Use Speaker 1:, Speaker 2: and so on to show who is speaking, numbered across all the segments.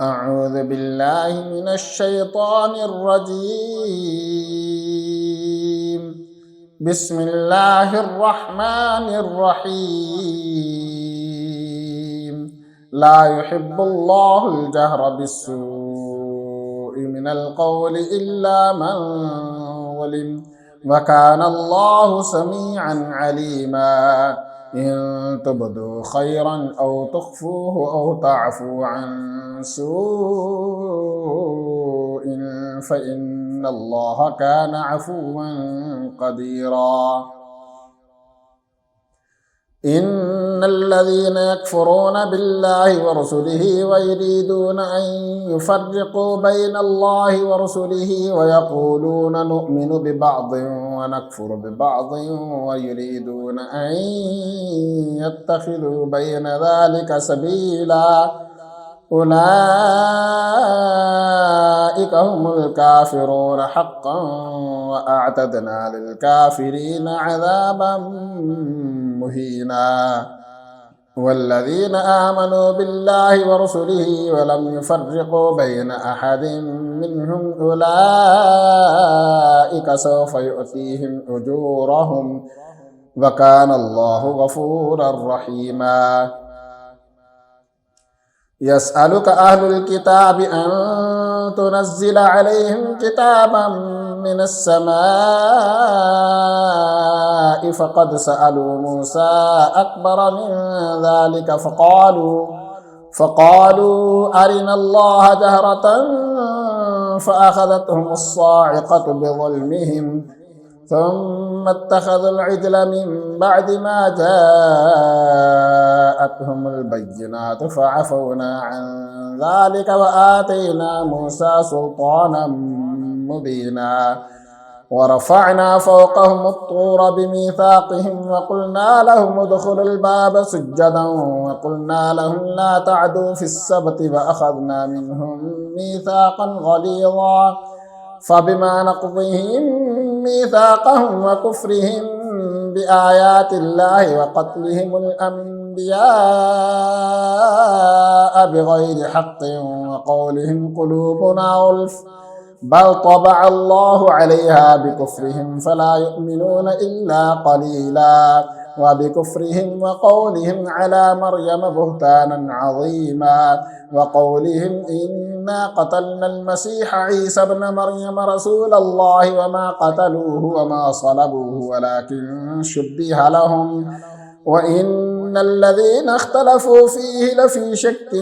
Speaker 1: أعوذ بالله من الشيطان الرجيم. بسم الله الرحمن الرحيم. لا يحب الله الجهر بالسوء من القول إلا من ظلم، وكان الله سميعا عليما. إن تبدوا خيرا أو تخفوه أو تعفوا عن سوء فإن الله كان عفوا قديرا. إن الذين يكفرون بالله ورسله ويريدون أن يفرقوا بين الله ورسله ويقولون نؤمن ببعض ونكفر ببعض ويريدون أن يتخذوا بين ذلك سبيلا، أولئك هم الكافرون حقا، وأعتدنا للكافرين عذابا مهينا. والذين آمنوا بالله ورسله ولم يفرقوا بين أحد منهم أولئك سوف يؤتيهم أجورهم، وكان الله غفورا رحيما. يسألك أهل الكتاب أن تنزل عليهم كتابا من السماء، فقد سألوا موسى أكبر من ذلك فقالوا أرنا الله جهرة فأخذتهم الصاعقة بظلمهم، ثم اتخذوا العجل من بعد ما جاءتهم البينات فعفونا عن ذلك وآتينا موسى سلطانا مبينا. ورفعنا فوقهم الطور بميثاقهم وقلنا لهم ادخلوا الباب سجدا وقلنا لهم لا تعدوا في السبت وأخذنا منهم ميثاقا غليظا. فبما نقضهم ميثاقهم وكفرهم بآيات الله وقتلهم الأنبياء بغير حق وقولهم قلوبنا غلف، بل طبع الله عليها بكفرهم فلا يؤمنون إلا قليلا، وبكفرهم وقولهم على مريم بهتانا عظيما، وقولهم إنا قتلنا المسيح عيسى ابن مريم رسول الله وما قتلوه وما صلبوه ولكن شبه لهم، وإن الذين اختلفوا فيه لفي شك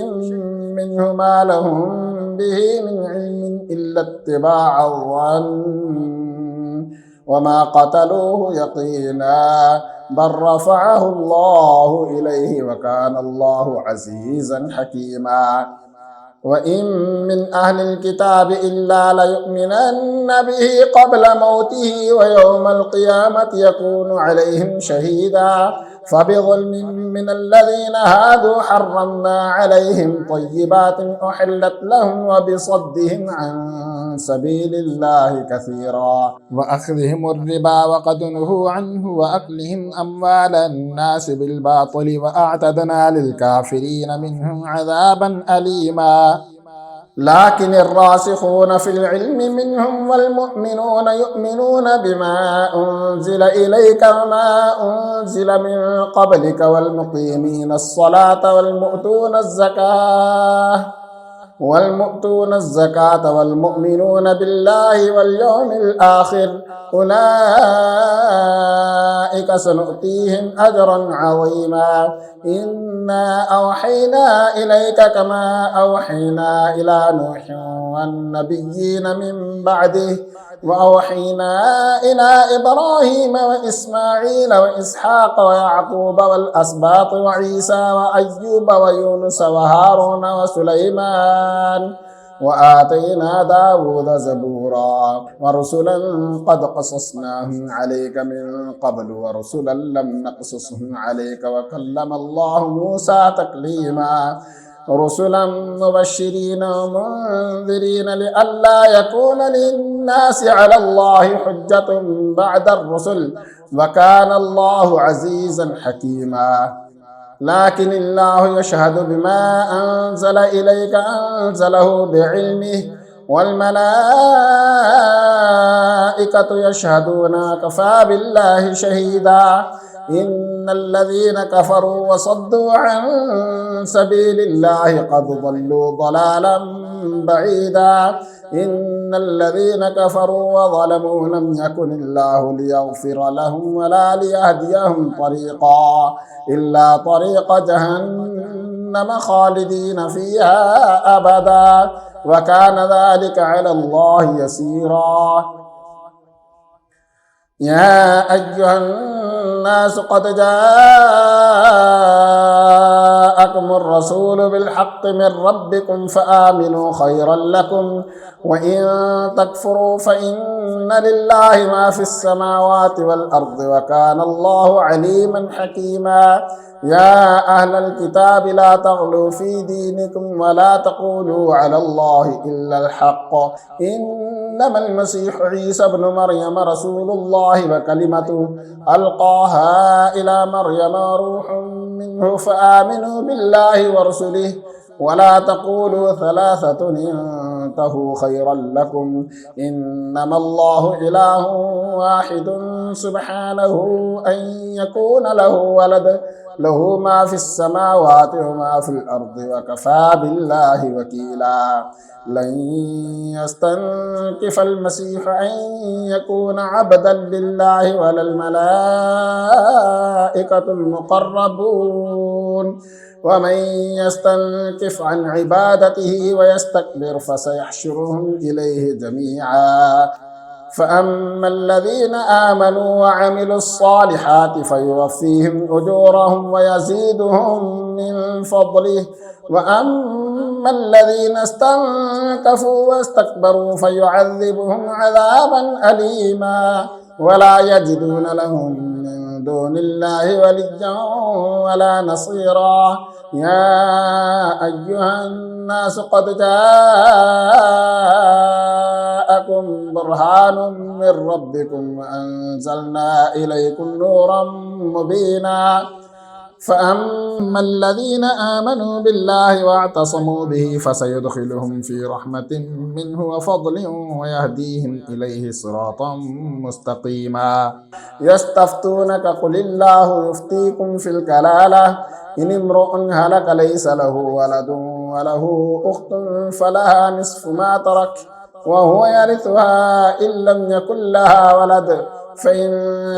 Speaker 1: منه ما لهم به من علم إلا اتباع الظن، وما قتلوه يقينا، بل رفعه الله إليه وكان الله عزيزا حكيما. وإن من أهل الكتاب إلا ليؤمنن به قبل موته ويوم القيامة يكون عليهم شهيدا. فبظلم من الذين هادوا حرمنا عليهم طيبات أحلت لهم وبصدهم عن سبيل الله كثيرا، وأخذهم الربا وقد نهوا عنه وأكلهم أموال الناس بالباطل، وأعتدنا للكافرين منهم عذابا أليما. لكن الراسخون في العلم منهم والمؤمنون يؤمنون بما أنزل إليك وما أنزل من قبلك والمقيمين الصلاة والمؤتون الزكاة والمؤمنون بالله واليوم الآخر، أولئك سنؤتيهم أجرا عظيما. إنا أوحينا إليك كما أوحينا إلى نوح والنبيين من بعده، وأوحينا إلى إبراهيم وإسماعيل وإسحاق ويعقوب والأسباط وعيسى وأيوب ويونس وهارون وسليمان، وآتينا داود زبورا، ورسلا قد قصصناهم عليك من قبل ورسلا لم نقصصهم عليك وكلم الله موسى تكليما. رسلا مبشرين ومنذرين لئلا يكون للناس على الله حجة بعد الرسل، وكان الله عزيزا حكيما. لكن الله يشهد بما أنزل إليك أنزله بعلمه والملائكة يشهدون كفى بالله شهيدا إن الذين كفروا وصدوا عن سبيل الله قد ضلوا ضلالا بعيدا إن الذين كفروا وظلموا لم يكن الله ليغفر لهم ولا ليهديهم طريقا إلا طريق جهنم خالدين فيها أبدا وكان ذلك على الله يسيرا يا أيها الناس قد جاءكم الرسول بالحق من ربكم فآمنوا خيرا لكم وإن تكفروا فإن لله ما في السماوات والأرض وكان الله عليما حكيما يا أهل الكتاب لا تغلوا في دينكم ولا تقولوا على الله إلا الحق إنما المسيح عيسى ابن مريم رسول الله وكلمته ألقاها إلى مريم وروح منه فآمنوا بالله ورسله ولا تقولوا ثلاثة انتهوا خيرا لكم إنما الله إله واحد سبحانه أن يكون له ولد له ما في السماوات وما في الأرض وكفى بالله وكيلا لن يستنكف المسيح أن يكون عبدا لله ولا الملائكة المقربون ومن يستنكف عن عبادته ويستكبر فسيحشرهم إليه جميعا فأما الذين آمنوا وعملوا الصالحات فيوفيهم أجورهم ويزيدهم من فضله وأما الذين استنكفوا واستكبروا فيعذبهم عذابا أليما ولا يجدون لهم من دون الله وليا ولا نصيرا يا أيها الناس قد جاءكم برهان من ربكم وأنزلنا إليكم نورا مبينا فأما الذين آمنوا بالله واعتصموا به فسيدخلهم في رحمة منه وفضل ويهديهم إليه صراطا مستقيما يستفتونك قل الله يفتيكم في الكلالة إن امرؤ هلك ليس له ولد وله أخت فلها نصف ما ترك وهو يرثها إن لم يكن لها ولد فإن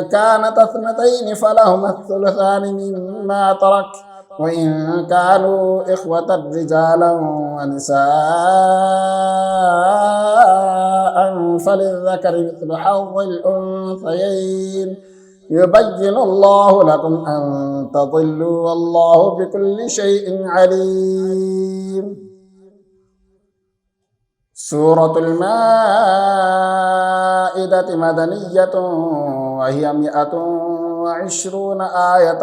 Speaker 1: كانت اثنتين فلهما الثلثان مما ترك وإن كانوا إخوة رجالا ونساء فللذكر مثل حظ الأنثيين يبين الله لكم أن تضلوا والله بكل شيء عليم. سورة المائدة مدنية وهي 120 آية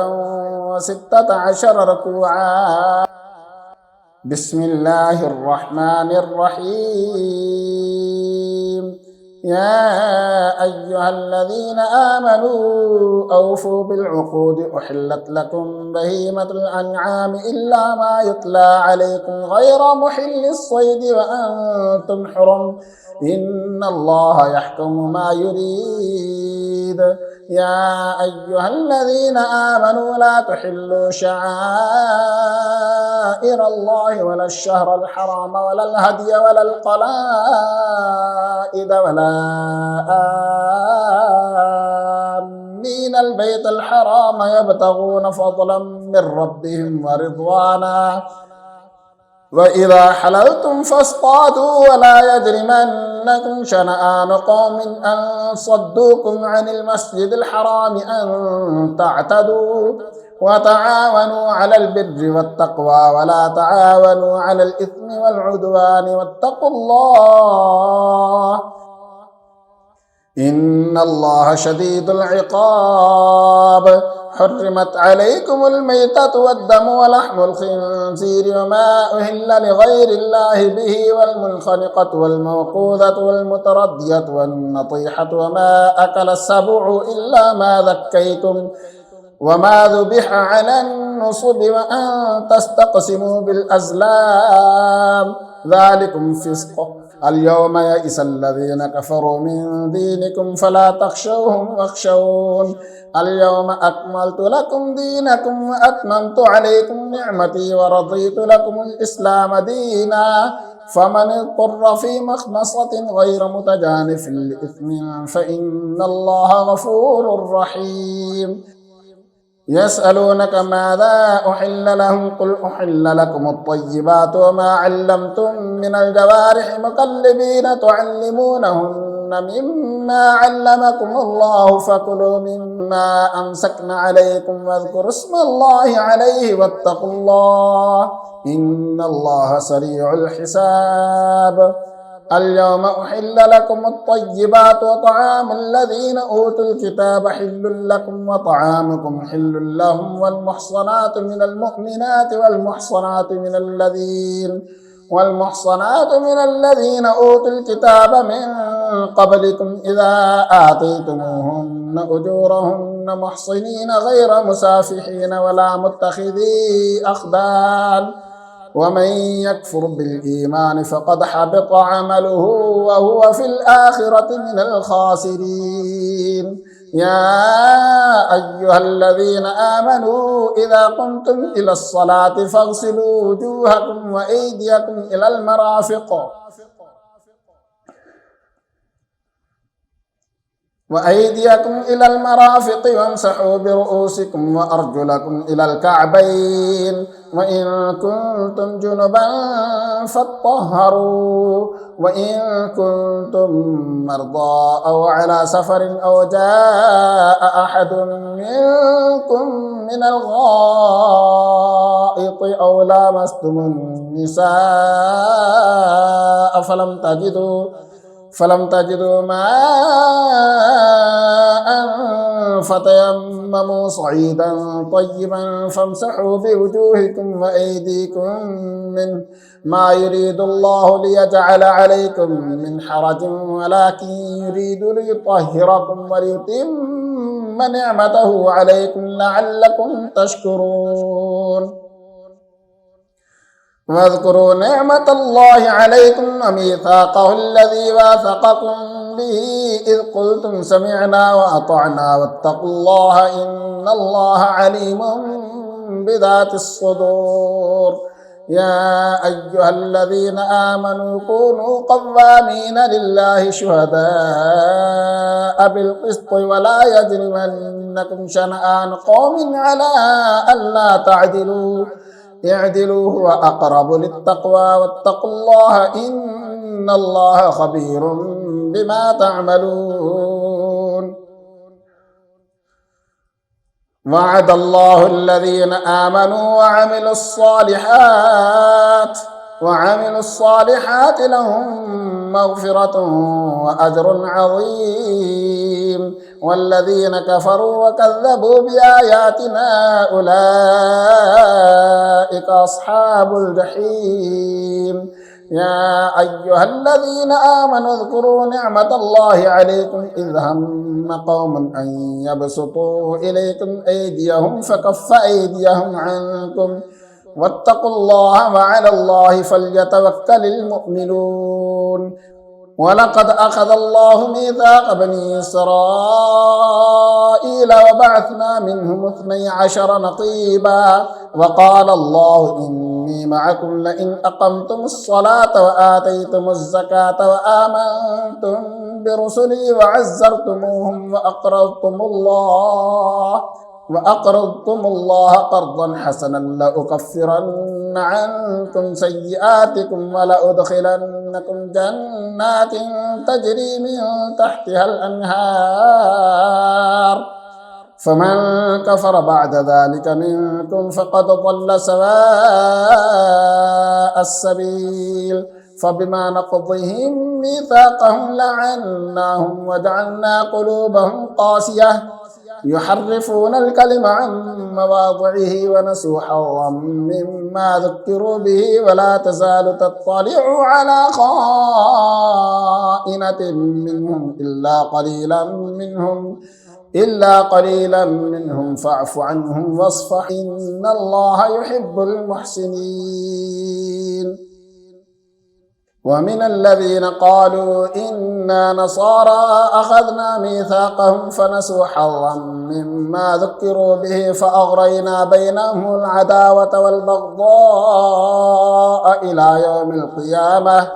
Speaker 1: و16 ركوعا. بسم الله الرحمن الرحيم. يا أيها الذين آمنوا أوفوا بالعقود أحلت لكم بهيمة الأنعام إلا ما يتلى عليكم غير محل الصيد وأنتم حرم إن الله يحكم ما يريد. يا أيها الذين آمنوا لا تحلوا شعائر الله ولا الشهر الحرام ولا الهدي ولا القلائد ولا آمين البيت الحرام يبتغون فضلا من ربهم ورضوانا وإذا حللتم فاصطادوا ولا يجرمنكم شنآن قوم أن صدوكم عن المسجد الحرام أن تعتدوا وتعاونوا على البر والتقوى ولا تعاونوا على الإثم والعدوان واتقوا الله إن الله شديد العقاب. حرمت عليكم الميتة والدم ولحم الخنزير وما أهل لغير الله به والمنخنقة والموقوذة والمتردية والنطيحة وما أكل السبع إلا ما ذكيتم وما ذبح على النصب وأن تستقسموا بالأزلام ذلكم فسق. اليوم يئس الذين كفروا من دينكم فلا تخشوهم واخشون. اليوم أكملت لكم دينكم وأتممت عليكم نعمتي ورضيت لكم الإسلام دينا. فمن اضطر في مخمصة غير متجانف لإثم فإن الله غفور رحيم. يسألونك ماذا أحل لهم قل أحل لكم الطيبات وما علمتم من الجوارح مقلبين تعلمونهن مما علمكم الله فكلوا مما أمسكن عليكم واذكروا اسم الله عليه واتقوا الله إن الله سريع الحساب. اليوم أحل لكم الطيبات وطعام الذين أوتوا الكتاب حل لكم وطعامكم حل لهم والمحصنات من المؤمنات والمحصنات من الذين أوتوا الكتاب من قبلكم إذا آتيتموهن أجورهن محصنين غير مسافحين ولا متخذي أخدان ومن يكفر بالإيمان فقد حبط عمله وهو في الآخرة من الخاسرين. يا أيها الذين آمنوا إذا قمتم إلى الصلاة فاغسلوا وجوهكم وأيديكم إلى المرافق وامسحوا برؤوسكم وأرجلكم إلى الكعبين وإن كنتم جنبا فاطهروا وإن كنتم مرضى أو على سفر أو جاء أحد منكم من الغائط أو لامستم النساء فلم تجدوا ماء فتيمموا صعيدا طيبا فامسحوا بوجوهكم وأيديكم منه ما يريد الله ليجعل عليكم من حرج ولكن يريد ليطهركم وليتم نعمته عليكم لعلكم تشكرون. واذكروا نعمة الله عليكم وميثاقه الذي واثقكم به إذ قلتم سمعنا وأطعنا واتقوا الله إن الله عليم بذات الصدور. يا أيها الذين آمنوا كونوا قوامين لله شهداء بالقسط ولا يجرمنكم شنآن قوم على ألا تعدلوا اعدلوا هو أقرب للتقوى واتقوا الله إن الله خبير بما تعملون. وعد الله الذين آمنوا وعملوا الصالحات لهم مغفرة وأجر عظيم والذين كفروا وكذبوا بآياتنا أولئك أصحاب الجحيم. يا أيها الذين آمنوا اذكروا نعمة الله عليكم إذ هم قوم أن يبسطوا إليكم أيديهم فكف أيديهم عنكم واتقوا الله وعلى الله فليتوكل المؤمنون. ولقد أخذ الله ميثاق بني إسرائيل وبعثنا منهم 12 نقيبا وقال الله إني معكم لئن أقمتم الصلاة وآتيتم الزكاة وآمنتم برسلي وعزرتموهم وأقرضتم الله قرضا حسنا لأكفرن عنكم سيئاتكم ولأدخلنكم جنات تجري من تحتها الأنهار فمن كفر بعد ذلك منكم فقد ضل سواء السبيل. فبما نقضهم ميثاقهم لعناهم وجعلنا قلوبهم قاسية يحرفون الكلم عن مواضعه ونسوا حظا مما ذكروا به ولا تزال تطلع على خائنة منهم إلا قليلا منهم إلا قليلا منهم فاعف عنهم واصفح إن الله يحب المحسنين. ومن الذين قالوا إنا نصارى أخذنا ميثاقهم فنسوا حظا مما ذكروا به فأغرينا بينهم العداوة والبغضاء إلى يوم القيامة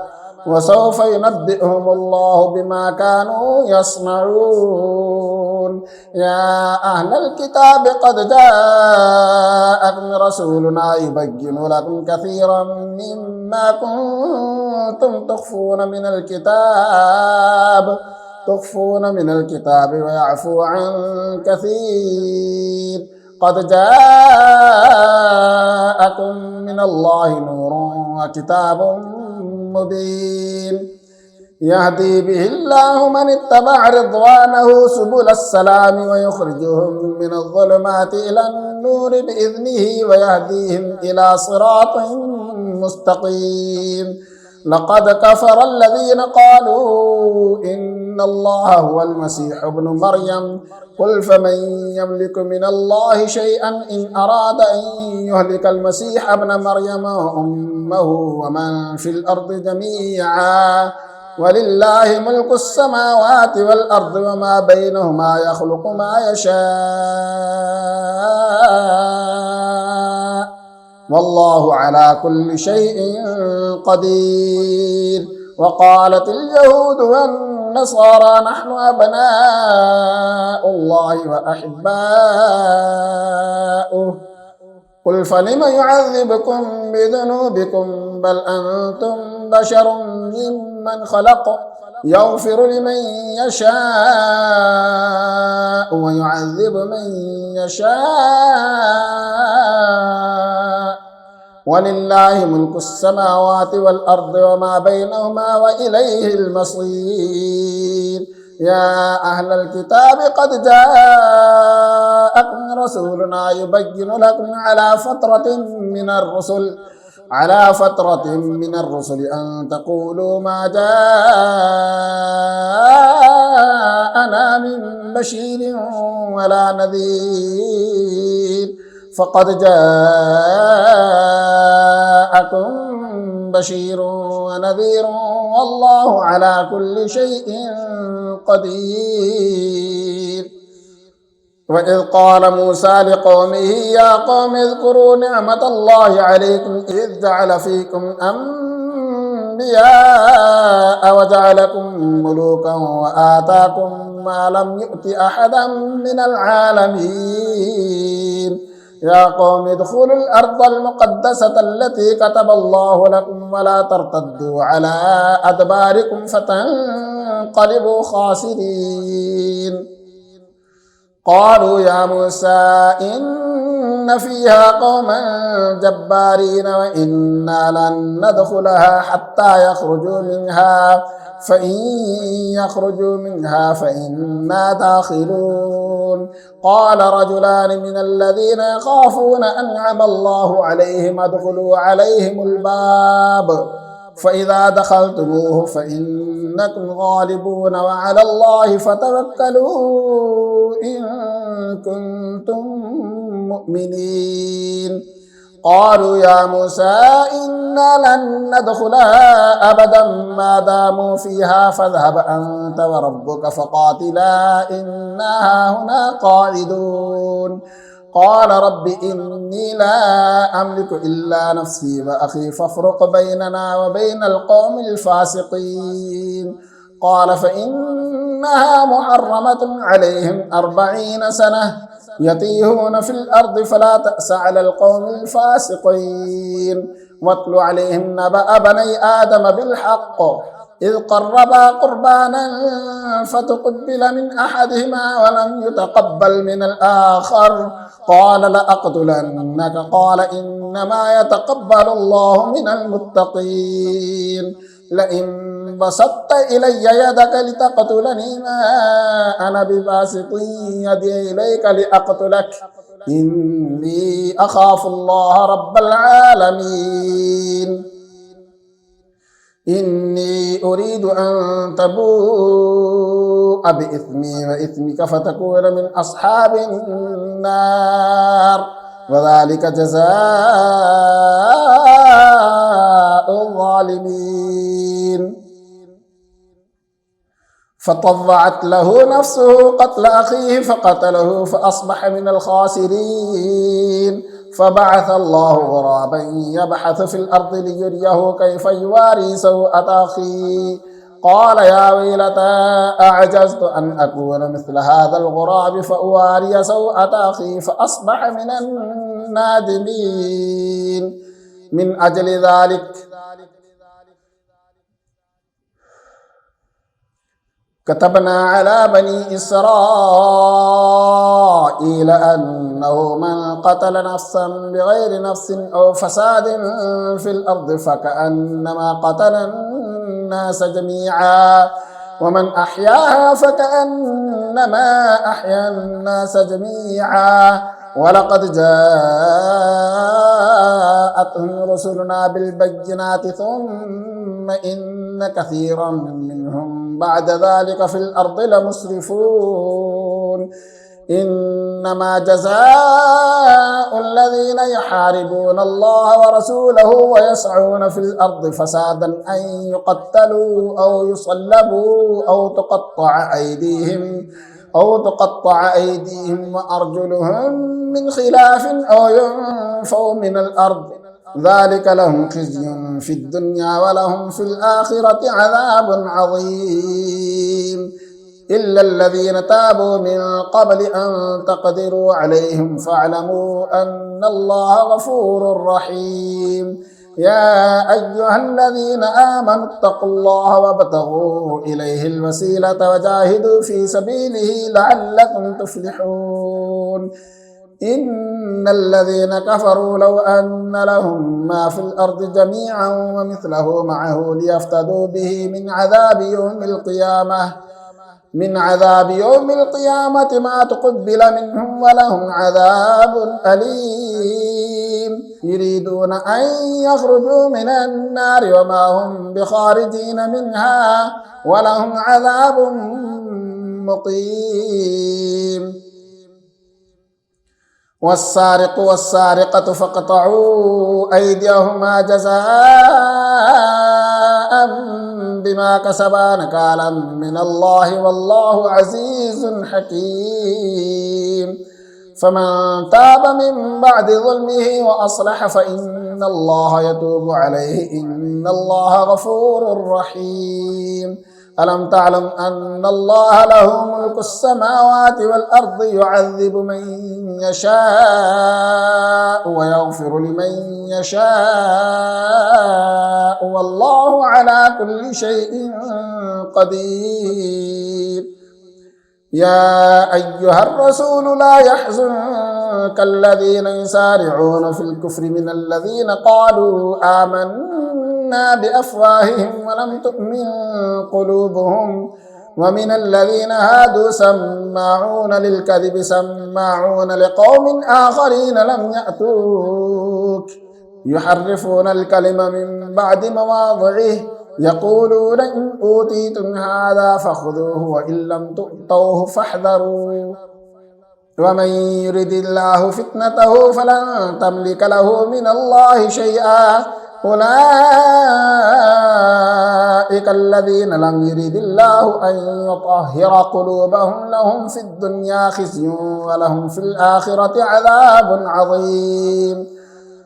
Speaker 1: وسوف ينبئهم الله بما كانوا يصنعون. يا أهل الكتاب قد جاءكم رسولنا يبين لكم كثيرا مما كنتم تخفون من الكتاب ويعفو عن كثير. قد جاءكم من الله نور وكتاب مبين يهدي به الله من اتبع رضوانه سبل السلام ويخرجهم من الظلمات إلى النور بإذنه ويهديهم إلى صراط مستقيم. لقد كفر الذين قالوا إن الله هو المسيح ابن مريم قل فمن يملك من الله شيئا إن أراد أن يهلك المسيح ابن مريم وأمه ومن في الأرض جميعا ولله ملك السماوات والأرض وما بينهما يخلق ما يشاء والله على كل شيء قدير. وقالت اليهود والنصارى نحن أبناء الله وأحباؤه قل فلم يعذبكم بذنوبكم بل أنتم بشر ممن خلق يغفر لمن يشاء ويعذب من يشاء ولله ملك السماوات والأرض وما بينهما وإليه المصير. يا أهل الكتاب قد جاءكم رسولنا يبين لكم على فترة من الرسل أن تقولوا ما جاءنا من بشير ولا نذير فقد جاءكم بشير ونذير والله على كل شيء قدير. وإذ قال موسى لقومه يا قوم اذكروا نعمة الله عليكم إذ جعل فيكم أنبياء وجعلكم ملوكا وآتاكم ما لم يؤت أحدا من العالمين. يا قوم ادخلوا الأرض المقدسة التي كتب الله لكم ولا ترتدوا على أدباركم فتنقلبوا خاسرين. قالوا يا موسى إن فيها قوما جبارين وإنا لن ندخلها حتى يخرجوا منها فإن يخرجوا منها فإنا داخلون. قال رجلان من الذين يخافون أنعم الله عليهم ادخلوا عليهم الباب فإذا دخلتموه فإنكم غالبون وعلى الله فتوكلوا إن كنتم مؤمنين. قالوا يا موسى إنا لن ندخلها أبدا ما داموا فيها فاذهب أنت وربك فقاتلا إنا هنا قاعدون. قال رب إني لا أملك إلا نفسي وأخي فافرق بيننا وبين القوم الفاسقين. قال فإنها محرمة عليهم 40 سنة يتيهون في الأرض فلا تأس على القوم الفاسقين. واتل عليهم نبأ بني آدم بالحق إذ قربا قربانا فتقبل من أحدهما ولم يتقبل من الآخر قال لأقتلنك قال إنما يتقبل الله من المتقين. لئن بسطت إلي يدك لتقتلني ما أنا بباسط يدي إليك لأقتلك إني أخاف الله رب العالمين. إني أريد أن تبوء بإثمي وإثمك فتكون من أصحاب النار وذلك جزاء الظالمين. فطوعت له نفسه قتل أخيه فقتله فأصبح من الخاسرين. فبعث الله غرابا يبحث في الأرض ليريه كيف يواري سوءة أخيه قال يا ويلتى أعجزت أن أكون مثل هذا الغراب فأواري سوءة أخي فأصبح من النادمين. من أجل ذلك كتبنا على بني إسرائيل أنه من قتل نفسا بغير نفس أو فساد في الأرض فكأنما قتل الناس جميعا ومن أحياها فكأنما أحيا الناس جميعا ولقد جاءتهم رسلنا بالبينات ثم إن كثيرا منهم بعد ذلك في الأرض لمسرفون. إنما جزاء الذين يحاربون الله ورسوله ويسعون في الأرض فسادا أن يقتلوا أو يصلبوا أو تقطع أيديهم وأرجلهم من خلاف أو ينفوا من الأرض ذلك لهم خزي في الدنيا ولهم في الآخرة عذاب عظيم. إلا الذين تابوا من قبل أن تقدروا عليهم فاعلموا أن الله غفور رحيم. يا أيها الذين آمنوا اتقوا الله وابتغوا إليه الوسيلة وجاهدوا في سبيله لعلكم تفلحون. إن الذين كفروا لو أن لهم ما في الأرض جميعا ومثله معه ليفتدوا به من عذاب يوم القيامة ما تقبل منهم ولهم عذاب أليم. يريدون أن يخرجوا من النار وما هم بخارجين منها ولهم عذاب مقيم. والسارق والسارقة فاقطعوا أيديهما جزاء بما كسبا نكالا من الله والله عزيز حكيم. فمن تاب من بعد ظلمه وأصلح فإن الله يتوب عليه إن الله غفور رحيم. ألم تعلم أن الله له ملك السماوات والأرض يعذب من يشاء ويغفر لمن يشاء والله على كل شيء قدير. يا أيها الرسول لا يحزنك الذين يسارعون في الكفر من الذين قالوا آمنا بأفواههم ولم تؤمن قلوبهم ومن الذين هادوا سماعون للكذب سماعون لقوم آخرين لم يأتوك يحرفون الكلم من بعد مواضعه يقولون إن أوتيتم هذا فخذوه وإن لم تؤتوه فاحذروا ومن يرد الله فتنته فلن تملك له من الله شيئا أولئك الذين لم يرد الله أن يطهر قلوبهم لهم في الدنيا خزي ولهم في الآخرة عذاب عظيم.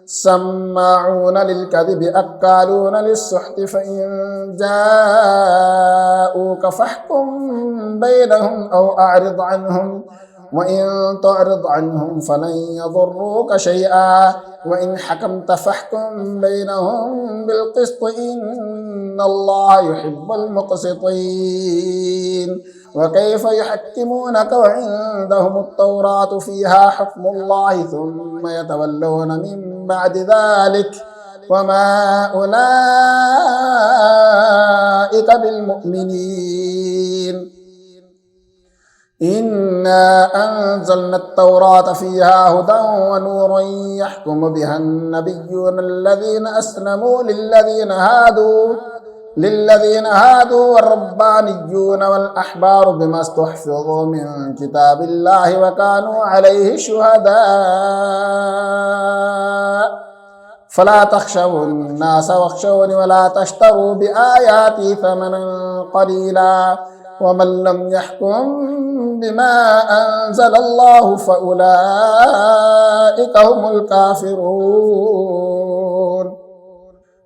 Speaker 1: سماعون للكذب أكالون للسحت فإن جاءوك فاحكم بينهم أو أعرض عنهم وإن تعرض عنهم فلن يضروك شيئا وإن حكمت فاحكم بينهم بالقسط إن الله يحب المقسطين. وكيف يحكمونك وعندهم التوراة فيها حكم الله ثم يتولون من بعد ذلك وما أولئك بالمؤمنين. إنا أنزلنا التوراة فيها هدى ونور يحكم بها النبيون الذين أسلموا للذين هادوا والربانيون والأحبار بما استحفظوا من كتاب الله وكانوا عليه شهداء فلا تخشوا الناس واخشوني ولا تشتروا بآياتي ثمنا قليلا ومن لم يحكم بما أنزل الله فأولئك هم الكافرون.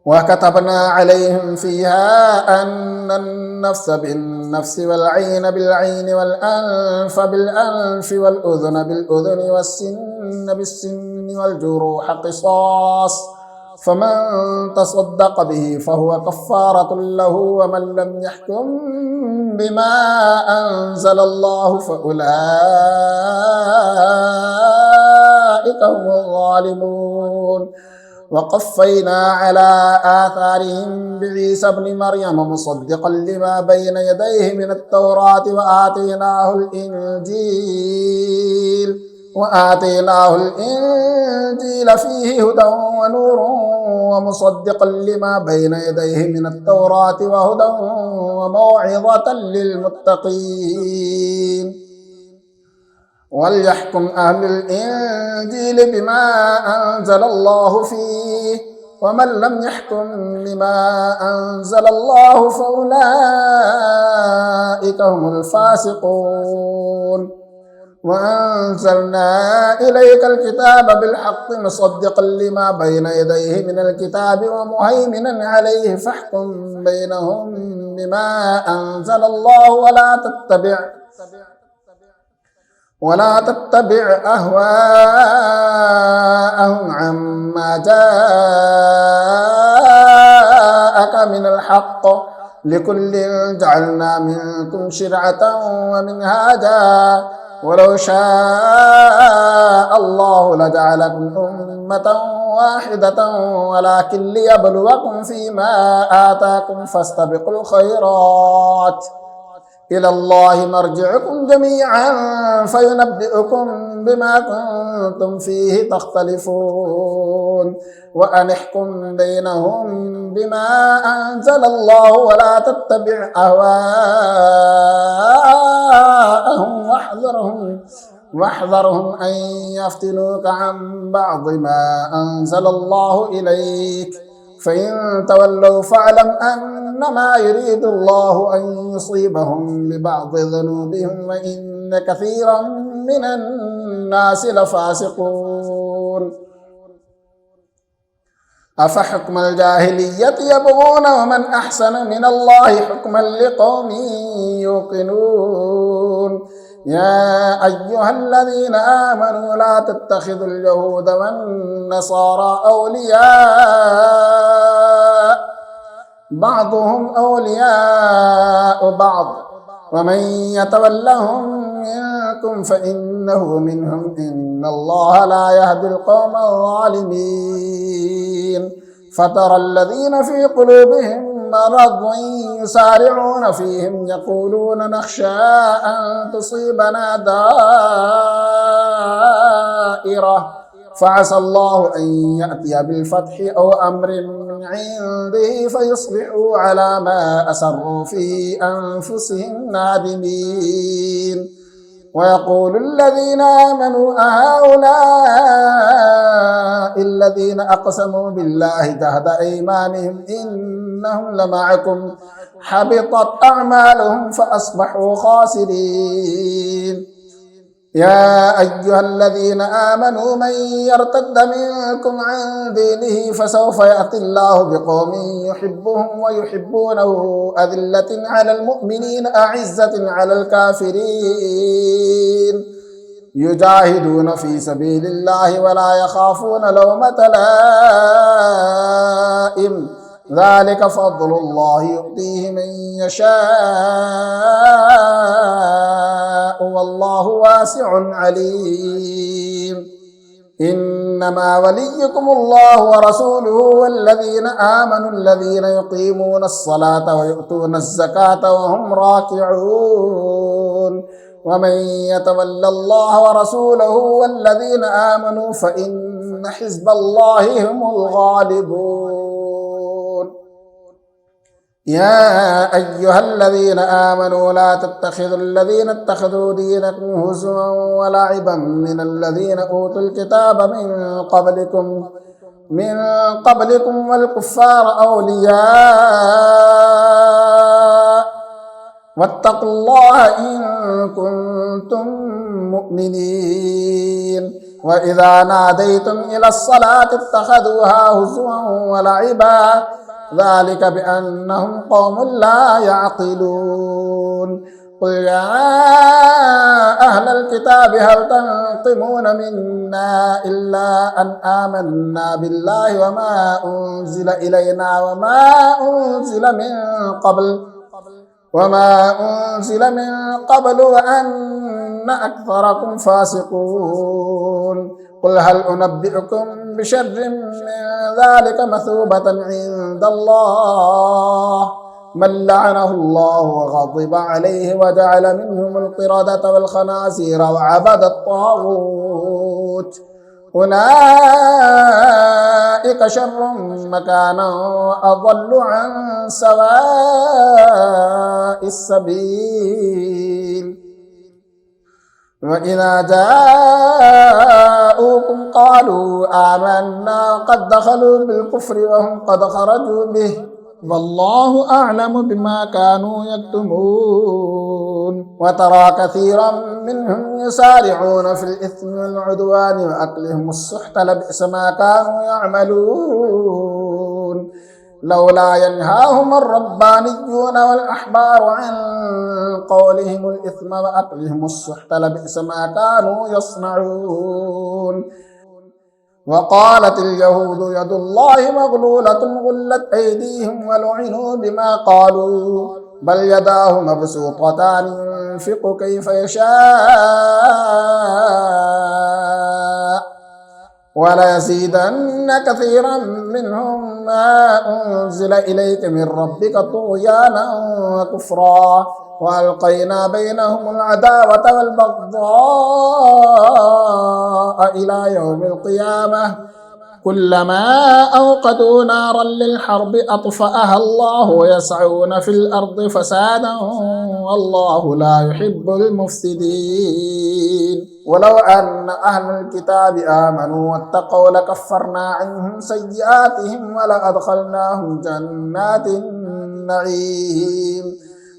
Speaker 1: وكتبنا عليهم فيها أن النفس بالنفس والعين بالعين والأنف بالأنف والأذن بالأذن والسن بالسن والجروح قصاص فمن تصدق به فهو كفارة له ومن لم يحكم بما أنزل الله فأولئك هم الظالمون. وقفينا على آثارهم بعيسى ابن مريم مصدقا لما بين يديه من التوراة وآتيناه الإنجيل فيه هدى ونور ومصدقا لما بين يديه من التوراة وهدى وموعظة للمتقين. وليحكم أهل الإنجيل بما أنزل الله فيه ومن لم يحكم بما أنزل الله فأولئك هم الفاسقون. وأنزلنا إليك الكتاب بالحق مصدقا لما بين يديه من الكتاب ومهيمنا عليه فاحكم بينهم بما أنزل الله ولا تتبع أهواءهم عما جاءك من الحق لكل جعلنا منكم شرعة ومنهاجا ولو شاء الله لجعلكم أمة واحدة ولكن ليبلوكم فيما آتاكم فاستبقوا الخيرات إلى الله مرجعكم جميعا فينبئكم بما كنتم فيه تختلفون. وأن احكم بينهم بما أنزل الله ولا تتبع أهواءهم واحذرهم أن يفتنوك عن بعض ما أنزل الله إليك فإن تولوا فاعلم أنما يريد الله أن يصيبهم ببعض ذنوبهم وإن كثيرا من الناس لفاسقون. أفحكم الجاهلية يبغون ومن أحسن من الله حكما لقوم يوقنون. يا أيها الذين آمنوا لا تتخذوا اليهود والنصارى أولياء بعضهم أولياء بعض ومن يتولهم منكم فإنه منهم إن الله لا يهدي القوم الظالمين. فترى الذين في قلوبهم مرض يسارعون فيهم يقولون نخشى أن تصيبنا دائرة فعسى الله أن يأتي بالفتح أو أمر من عنده فيصبحوا على ما أسروا في أنفسهم نادمين. ويقول الذين آمنوا أهؤلاء الذين أقسموا بالله جهد أيمانهم إنهم لمعكم حبطت أعمالهم فأصبحوا خاسرين. يا أيها الذين آمنوا من يرتد منكم عن دينه فسوف يأتي الله بقوم يحبهم ويحبونه أذلة على المؤمنين أعزة على الكافرين يجاهدون في سبيل الله ولا يخافون لومة لائم ذلك فضل الله يؤتيه من يشاء والله واسع عليم. إنما وليكم الله ورسوله والذين آمنوا الذين يقيمون الصلاة ويؤتون الزكاة وهم راكعون. ومن يتول الله ورسوله والذين آمنوا فإن حزب الله هم الغالبون. يا أيها الذين آمنوا لا تتخذوا الذين اتخذوا دينكم هزوا ولعبا من الذين أوتوا الكتاب من قبلكم والكفار أولياء واتقوا الله إن كنتم مؤمنين. وإذا ناديتم إلى الصلاة اتخذوها هزوا ولعبا ذلك بأنهم قوم لا يعقلون. قل يا أهل الكتاب هل تنقمون منا إلا أن آمنا بالله وما أنزل إلينا وما أنزل من قبل وأن أكثركم فاسقون. قل هل أنبئكم بشر من ذلك مثوبة عند الله من لعنه الله وغضب عليه وجعل منهم القردة والخنازير وعبد الطاغوت أولئك شر مكانا وأضل عن سواء السبيل. وإذا جاءوكم قالوا آمنا قد دخلوا بالكفر وهم قد خرجوا به والله أعلم بما كانوا يكتمون. وترى كثيرا منهم يسارعون في الإثم والعدوان وأكلهم السحت لبئس ما كانوا يعملون. لولا ينهاهم الربانيون والأحبار عن قولهم الإثم وأكلهم السحت لبئس ما كانوا يصنعون. وقالت اليهود يد الله مغلولة غلت أيديهم ولعنوا بما قالوا بل يداه مبسوطتان ينفق كيف يشاء وليزيدن كثيرا منهم ما أنزل إليك من ربك طغيانا وكفرا وألقينا بينهم العداوة والبغضاء إلى يوم القيامة كلما أوقدوا نارا للحرب أطفأها الله ويسعون في الأرض فسادا والله لا يحب المفسدين. ولو أن أهل الكتاب آمنوا واتقوا لكفرنا عنهم سيئاتهم ولأدخلناهم جنات النعيم.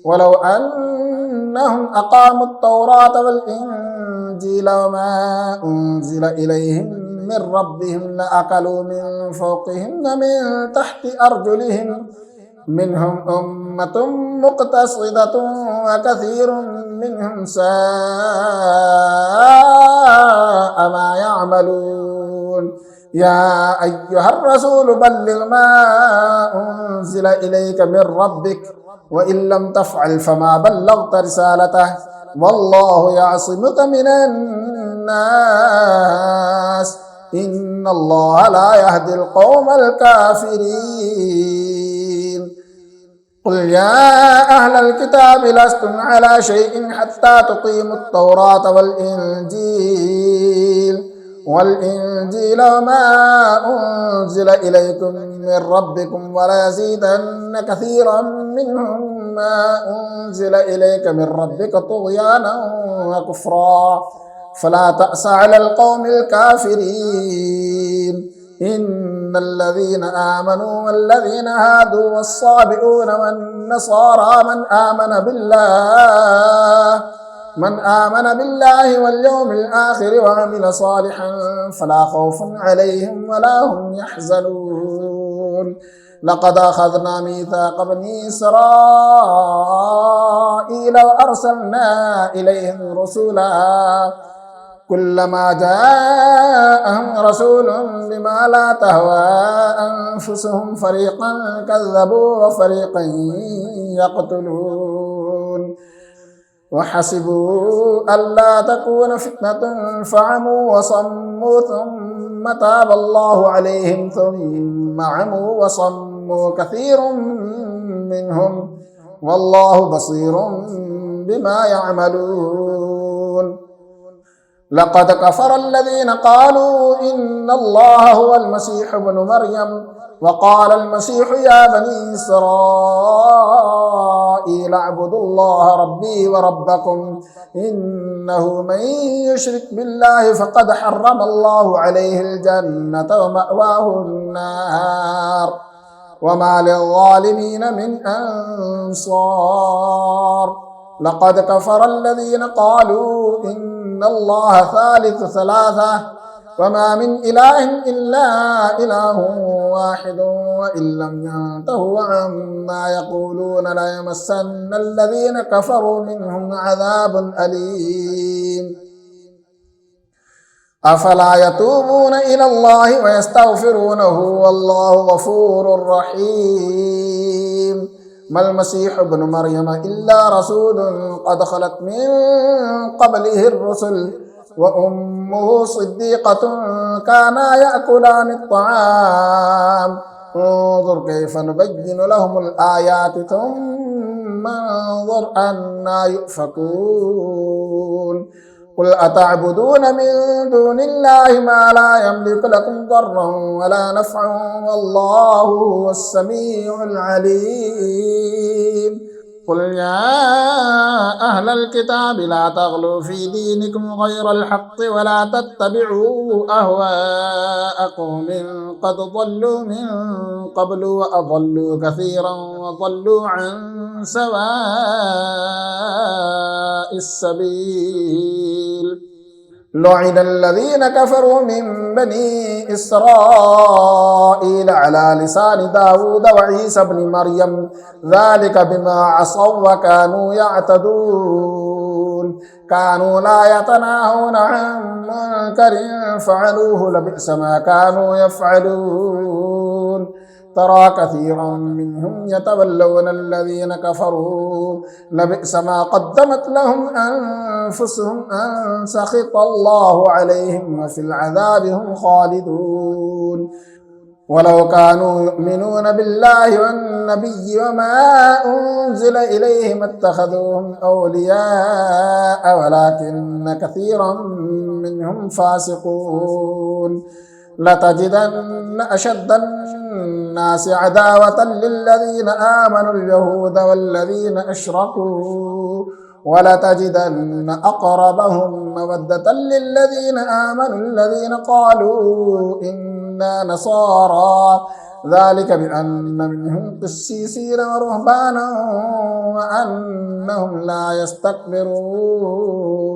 Speaker 1: ولو أنهم أقاموا التوراة والإنجيل وما أنزل إليهم من ربهم لأكلوا من فوقهم ومن تحت أرجلهم منهم أمة مقتصدة وكثير منهم ساء ما يعملون. يا أيها الرسول بلغ ما أنزل إليك من ربك وإن لم تفعل فما بلغت رسالته والله يعصمك من الناس إن الله لا يهدي القوم الكافرين. قل يا أهل الكتاب لستم على شيء حتى تقيموا التوراة والإنجيل وما أنزل إليكم من ربكم وليزيدن كثيرا منهم ما أنزل إليك من ربك طغيانا وكفرا فلا تأس على القوم الكافرين. إن الذين آمنوا والذين هادوا والصابئون والنصارى من آمن بالله واليوم الآخر وعمل صالحا فلا خوف عليهم ولا هم يحزنون. لقد أخذنا ميثاق بني إسرائيل وأرسلنا إليهم رسلا كلما جاءهم رسول بما لا تهوى أنفسهم فريقا كذبوا وفريقا يقتلون. وحسبوا ألا تكون فتنة فعموا وصموا ثم تاب الله عليهم ثم عموا وصموا كثير منهم والله بصير بما يعملون. لقد كفر الذين قالوا إن الله هو المسيح ابن مريم وقال المسيح يا بني إسرائيل إسرائيل اعبدوا الله ربي وربكم إنه من يشرك بالله فقد حرم الله عليه الجنة ومأواه النار وما للظالمين من أنصار لقد كفر الذين قالوا إن الله ثالث ثلاثة وما من إله إلا إله واحد وإن لم ينتهوا عما يقولون ليمسن الذين كفروا منهم عذاب أليم أفلا يتوبون إلى الله ويستغفرونه والله غفور رحيم ما المسيح ابن مريم إلا رسول قد خلت من قبله الرسل وأمه صديقة كانا يأكلان الطعام انظر كيف نبين لهم الآيات ثم انظر أنا يؤفكون قل أتعبدون من دون الله ما لا يملك لكم ضرا ولا نفعا والله هو السميع العليم قل يا أهل الكتاب لا تغلوا في دينكم غير الحق ولا تتبعوا أهواء قوم قد ضلوا من قبل وأضلوا كثيرا وضلوا عن سواء السبيل لعن الذين كفروا من بني إسرائيل على لسان داود وعيسى بن مريم ذلك بما عصوا وكانوا يعتدون كانوا لا يتناهون عن منكر فعلوه لبئس ما كانوا يفعلون ترى كثيرا منهم يتولون الذين كفروا لبئس ما قدمت لهم أنفسهم أن سخط الله عليهم وفي العذاب هم خالدون ولو كانوا يؤمنون بالله والنبي وما أنزل إليهم اتخذوهم أولياء ولكن كثيرا منهم فاسقون لتجدن أشد الناس عداوة للذين آمنوا اليهود والذين أشركوا ولتجدن أقربهم مودة للذين آمنوا الذين قالوا إنا نصارى ذلك بأن منهم قسيسين ورهبانا وأنهم لا يستكبرون